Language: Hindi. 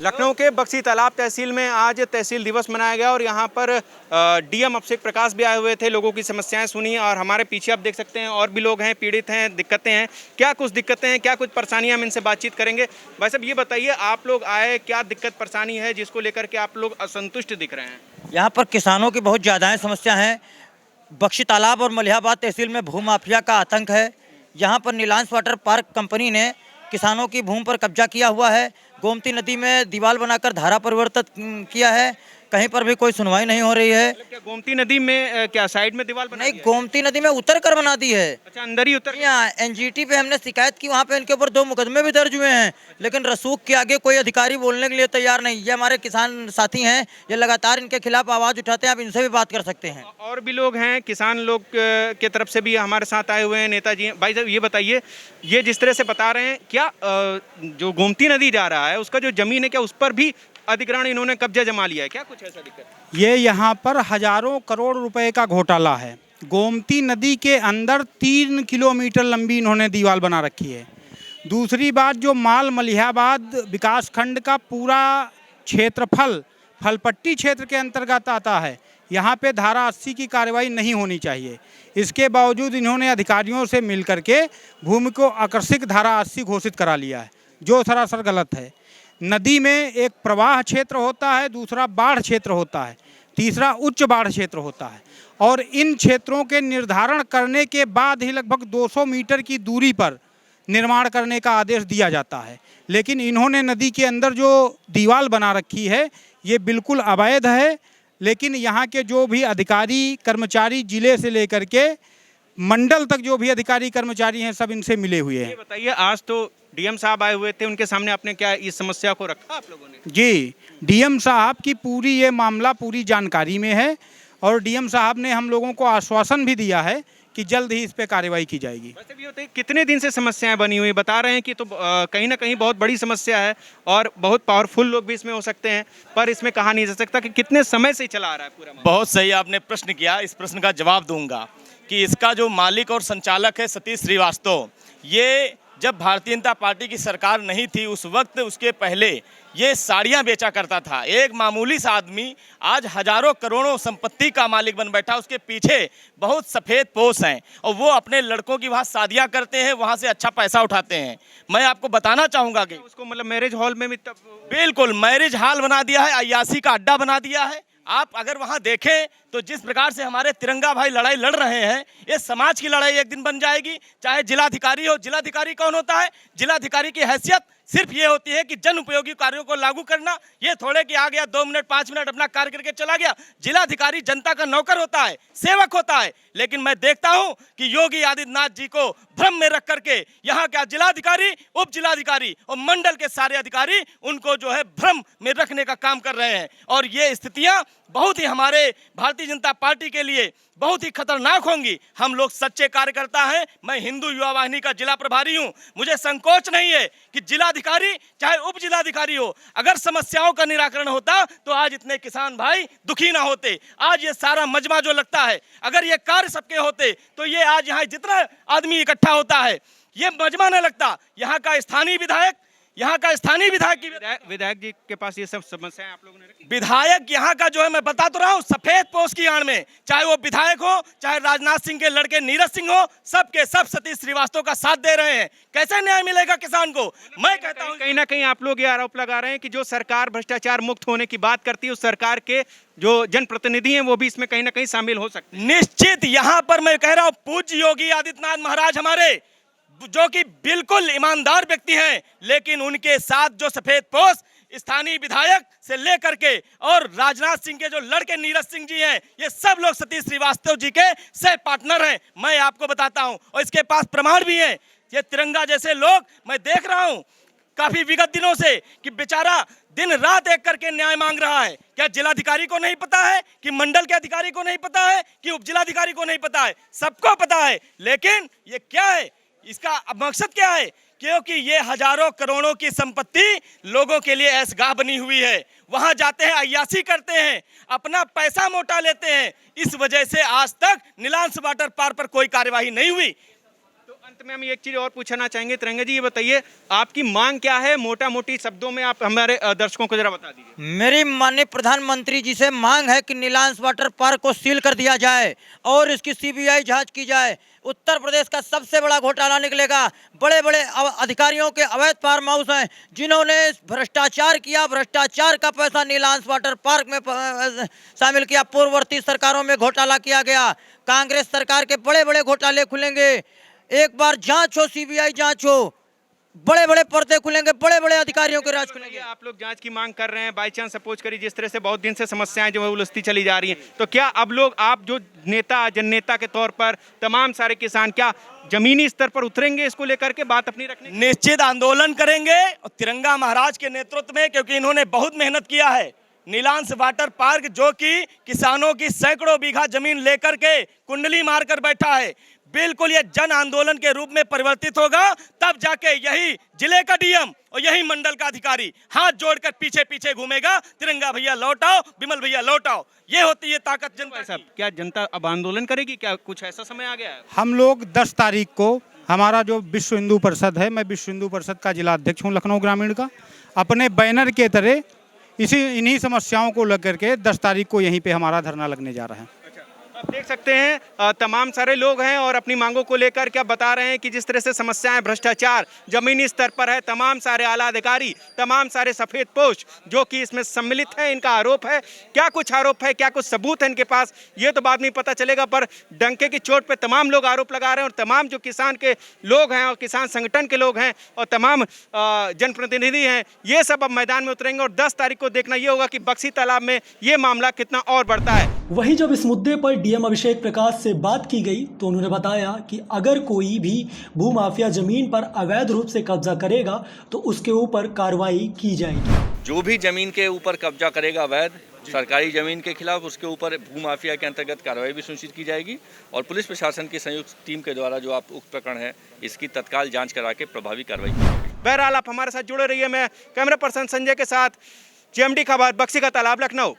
लखनऊ के बक्सी तालाब तहसील में आज तहसील दिवस मनाया गया और यहाँ पर डीएम अभिषेक प्रकाश भी आए हुए थे। लोगों की समस्याएं सुनी और हमारे पीछे आप देख सकते हैं और भी लोग हैं, पीड़ित हैं, दिक्कतें हैं। क्या कुछ दिक्कतें हैं, क्या कुछ परेशानियां, हम इनसे बातचीत करेंगे। भाई साहब ये बताइए, आप लोग आए, क्या दिक्कत परेशानी है जिसको लेकर के आप लोग असंतुष्ट दिख रहे हैं? यहाँ पर किसानों की बहुत ज़्यादा समस्या है। बख्शी तालाब और मलिहाबाद तहसील में भूमाफिया का आतंक है। यहाँ पर नीलांश वाटर पार्क कंपनी ने किसानों की भूमि पर कब्जा किया हुआ है। गोमती नदी में दीवार बनाकर धारा परिवर्तित किया है। कहीं पर भी कोई सुनवाई नहीं हो रही है। क्या गोमती नदी में क्या साइड में दीवार बना नहीं, दिया है? गोमती नदी में उतर कर बना दी है। अच्छा, अंदर ही उतर। यहाँ एनजीटी पे हमने शिकायत की, वहाँ पे इनके ऊपर 2 मुकदमे भी दर्ज हुए हैं, लेकिन रसूख के आगे कोई अधिकारी बोलने के लिए तैयार नहीं। ये हमारे किसान साथी हैं, ये लगातार इनके खिलाफ आवाज़ उठाते हैं। आप इनसे भी बात कर सकते हैं। और भी लोग हैं, किसान लोग के तरफ से भी हमारे साथ आए हुए हैं, नेताजी हैं। भाई साहब ये बताइए, ये जिस तरह से बता रहे हैं, क्या जो गोमती नदी जा रहा है उसका जो जमीन है, क्या उस पर भी अधिग्रहण इन्होंने कब्जा जमा लिया है? क्या कुछ ऐसा दिक्कत? ये यहाँ पर हजारों करोड़ रुपए का घोटाला है। गोमती नदी के अंदर 3 किलोमीटर लंबी इन्होंने दीवार बना रखी है। दूसरी बात, जो माल मलिहाबाद विकास खंड का पूरा क्षेत्रफल फलपट्टी क्षेत्र के अंतर्गत आता है, यहाँ पे धारा 80 की कार्रवाई नहीं होनी चाहिए। इसके बावजूद इन्होंने अधिकारियों से मिलकर के भूमि को आकर्षक धारा 80 घोषित करा लिया है, जो सरासर गलत है। नदी में एक प्रवाह क्षेत्र होता है, दूसरा बाढ़ क्षेत्र होता है, तीसरा उच्च बाढ़ क्षेत्र होता है। और इन क्षेत्रों के निर्धारण करने के बाद ही लगभग 200 मीटर की दूरी पर निर्माण करने का आदेश दिया जाता है। लेकिन इन्होंने नदी के अंदर जो दीवार बना रखी है, ये बिल्कुल अवैध है। लेकिन यहाँ के जो भी अधिकारी कर्मचारी, जिले से लेकर के मंडल तक जो भी अधिकारी कर्मचारी हैं, सब इनसे मिले हुए हैं। ये बताइए, आज तो डीएम साहब आए हुए थे, उनके सामने आपने क्या इस समस्या को रखा आप लोगों ने? जी, डीएम साहब की पूरी ये मामला पूरी जानकारी में है और डीएम साहब ने हम लोगों को आश्वासन भी दिया है कि जल्द ही इस पे कार्रवाई की जाएगी। वैसे भी होते कितने दिन से समस्याएं बनी हुई, बता रहे हैं कि तो कहीं ना कहीं बहुत बड़ी समस्या है और बहुत पावरफुल लोग भी इसमें हो सकते हैं, पर इसमें कहा नहीं जा सकता कि कितने समय से चला आ रहा है पूरा मामला। बहुत सही आपने प्रश्न किया। इस प्रश्न का जवाब दूंगा कि इसका जो मालिक और संचालक है सतीश श्रीवास्तव, ये जब भारतीय जनता पार्टी की सरकार नहीं थी उस वक्त, उसके पहले ये साड़ियाँ बेचा करता था। एक मामूली सा आदमी आज हजारों करोड़ों संपत्ति का मालिक बन बैठा। उसके पीछे बहुत सफ़ेद पोश हैं और वो अपने लड़कों की वहाँ शादियाँ करते हैं, वहाँ से अच्छा पैसा उठाते हैं। मैं आपको बताना चाहूँगा कि उसको मतलब मैरिज हॉल में भी बिल्कुल मैरिज हॉल बना दिया है, अय्यासी का अड्डा बना दिया है। आप अगर वहाँ देखें तो जिस प्रकार से हमारे तिरंगा भाई लड़ाई लड़ रहे हैं, ये समाज की लड़ाई एक दिन बन जाएगी। चाहे जिलाधिकारी हो, जिलाधिकारी कौन होता है? जिलाधिकारी की हैसियत सिर्फ ये होती है कि जन उपयोगी कार्यों को लागू करना। ये थोड़े कि आ गया 2 मिनट 5 मिनट अपना कार्य करके चला गया। जिलाधिकारी जनता का नौकर होता है, सेवक होता है। लेकिन मैं देखता हूं कि योगी आदित्यनाथ जी को भ्रम में रख करके यहाँ का जिलाधिकारी, उप जिलाधिकारी और मंडल के सारे अधिकारी उनको जो है भ्रम में रखने का काम कर रहे हैं। और ये स्थितियां बहुत ही हमारे भारतीय जनता पार्टी के लिए बहुत ही खतरनाक होंगी। हम लोग सच्चे कार्यकर्ता हैं। मैं हिंदू युवा वाहिनी का जिला प्रभारी हूं। मुझे संकोच नहीं है कि जिलाधिकारी चाहे उप जिलाधिकारी हो, अगर समस्याओं का निराकरण होता तो आज इतने किसान भाई दुखी ना होते। आज ये सारा मजमा जो लगता है, अगर ये कार्य सबके होते तो ये आज यहाँ जितना आदमी इकट्ठा होता है ये मजमा न लगता। यहाँ का स्थानीय विधायक की विधायक जी के पास ये सब समस्याएं आप लोगों ने रखी? विधायक यहाँ का जो है, मैं बता तो रहा हूँ, सफेद पोश की आड़ में, चाहे वो विधायक हो, चाहे राजनाथ सिंह के लड़के नीरज सिंह हो, सबके सब सतीश श्रीवास्तव का साथ दे रहे हैं। कैसे न्याय मिलेगा किसान को? मैं कहता हूँ कहीं ना कहीं आप लोग ये आरोप लगा रहे हैं कि जो सरकार भ्रष्टाचार मुक्त होने की बात करती है, उस सरकार के जो जनप्रतिनिधि हैं वो भी इसमें कहीं ना कहीं शामिल हो सकते हैं। निश्चित यहाँ पर मैं कह रहा हूँ, पूज्य योगी आदित्यनाथ महाराज हमारे जो कि बिल्कुल ईमानदार व्यक्ति हैं, लेकिन उनके साथ जो सफेद पोश स्थानीय विधायक से लेकर के और राजनाथ सिंह के जो लड़के नीरज सिंह जी हैं, ये सब लोग सतीश श्रीवास्तव जी के सह पार्टनर हैं। मैं आपको बताता हूं और इसके पास प्रमाण भी हैं। ये तिरंगा जैसे लोग मैं देख रहा हूं काफी विगत दिनों से कि बेचारा दिन रात एक करके न्याय मांग रहा है। क्या जिलाधिकारी को नहीं पता है? कि मंडल के अधिकारी को नहीं पता है? कि उप जिलाधिकारी को नहीं पता है? सबको पता है। लेकिन ये क्या है, इसका मकसद क्या है? क्योंकि ये हजारों करोड़ों की संपत्ति लोगों के लिए ऐशगाह बनी हुई है। वहां जाते हैं, अय्यासी करते हैं, अपना पैसा मोटा लेते हैं। इस वजह से आज तक नीलांश वाटर पार्क पर कोई कार्यवाही नहीं हुई। तो अंत अंत में हम एक चीज और पूछना चाहेंगे। तिरंगा जी, ये बताइए आपकी मांग क्या है, मोटा मोटी शब्दों में आप हमारे दर्शकों को जरा बता दीजिए। मेरी माननीय प्रधानमंत्री जी से मांग है कि नीलांश वाटर पार्क को सील कर दिया जाए और इसकी सीबीआई जांच की जाए। उत्तर प्रदेश का सबसे बड़ा घोटाला निकलेगा। बड़े बड़े अधिकारियों के अवैध फार्म हाउस हैं जिन्होंने भ्रष्टाचार किया, भ्रष्टाचार का पैसा नीलांश वाटर पार्क में शामिल किया। पूर्ववर्ती सरकारों में घोटाला किया गया। कांग्रेस सरकार के बड़े बड़े घोटाले खुलेंगे। एक बार जांच हो, सीबीआई जांच हो, बड़े बड़े पर्दे खुलेंगे, बड़े बड़े अधिकारियों के राज खुलेंगे। आप लोग जांच की मांग कर रहे हैं, बाई चांस सपोज करिए जिस तरह से बहुत दिन से समस्याएं जो है उलझती चली जा रही हैं, तो क्या अब लोग, आप जो नेता जननेता के तौर पर तमाम सारे किसान, क्या जमीनी स्तर पर उतरेंगे इसको लेकर के बात अपनी रखने? निश्चित आंदोलन करेंगे और तिरंगा महाराज के नेतृत्व में, क्योंकि इन्होंने बहुत मेहनत किया है। नीलांश वाटर पार्क जो कि किसानों की सैकड़ों बीघा जमीन लेकर के कुंडली मारकर बैठा है, बिल्कुल ये जन आंदोलन के रूप में परिवर्तित होगा। तब जाके यही जिले का डीएम और यही मंडल का अधिकारी हाथ जोड़कर पीछे पीछे घूमेगा, तिरंगा भैया लौटाओ, विमल भैया लौटाओ। ये होती है ताकत जनता की। क्या जनता अब आंदोलन करेगी? क्या कुछ ऐसा समय आ गया है? हम लोग 10 तारीख को, हमारा जो विश्व हिंदू परिषद है, मैं विश्व हिंदू परिषद का जिला अध्यक्ष हूँ लखनऊ ग्रामीण का, अपने बैनर के तरह इन्हीं समस्याओं को लेकर के 10 तारीख को यहीं पे हमारा धरना लगने जा रहा है। आप देख सकते हैं तमाम सारे लोग हैं और अपनी मांगों को लेकर क्या बता रहे हैं कि जिस तरह से समस्याएं, भ्रष्टाचार जमीनी स्तर पर है, तमाम सारे आला अधिकारी, तमाम सारे सफेद पोश जो कि इसमें सम्मिलित हैं, इनका आरोप है। क्या कुछ आरोप है, क्या कुछ सबूत है इनके पास, ये तो बाद में पता चलेगा, पर डंके की चोट पे तमाम लोग आरोप लगा रहे हैं। और तमाम जो किसान के लोग हैं और किसान संगठन के लोग हैं और तमाम जनप्रतिनिधि हैं, ये सब अब मैदान में उतरेंगे और 10 तारीख को देखना ये होगा कि बक्सी तालाब में ये मामला कितना और बढ़ता है। वहीं जब इस मुद्दे पर डीएम अभिषेक प्रकाश से बात की गई तो उन्होंने बताया कि अगर कोई भी भूमाफिया जमीन पर अवैध रूप से कब्जा करेगा तो उसके ऊपर कार्रवाई की जाएगी। जो भी जमीन के ऊपर कब्जा करेगा अवैध सरकारी जमीन के खिलाफ, उसके ऊपर भूमाफिया के अंतर्गत कार्रवाई भी सुनिश्चित की जाएगी और पुलिस प्रशासन की संयुक्त टीम के द्वारा जो आप उक्त प्रकरण है इसकी तत्काल जाँच करा के प्रभावी कार्रवाई की जाएगी। बहरहाल आप हमारे साथ जुड़े रहिए। मैं कैमरा पर्सन संजय के साथ, GMD खबर, बक्सी का तालाब, लखनऊ।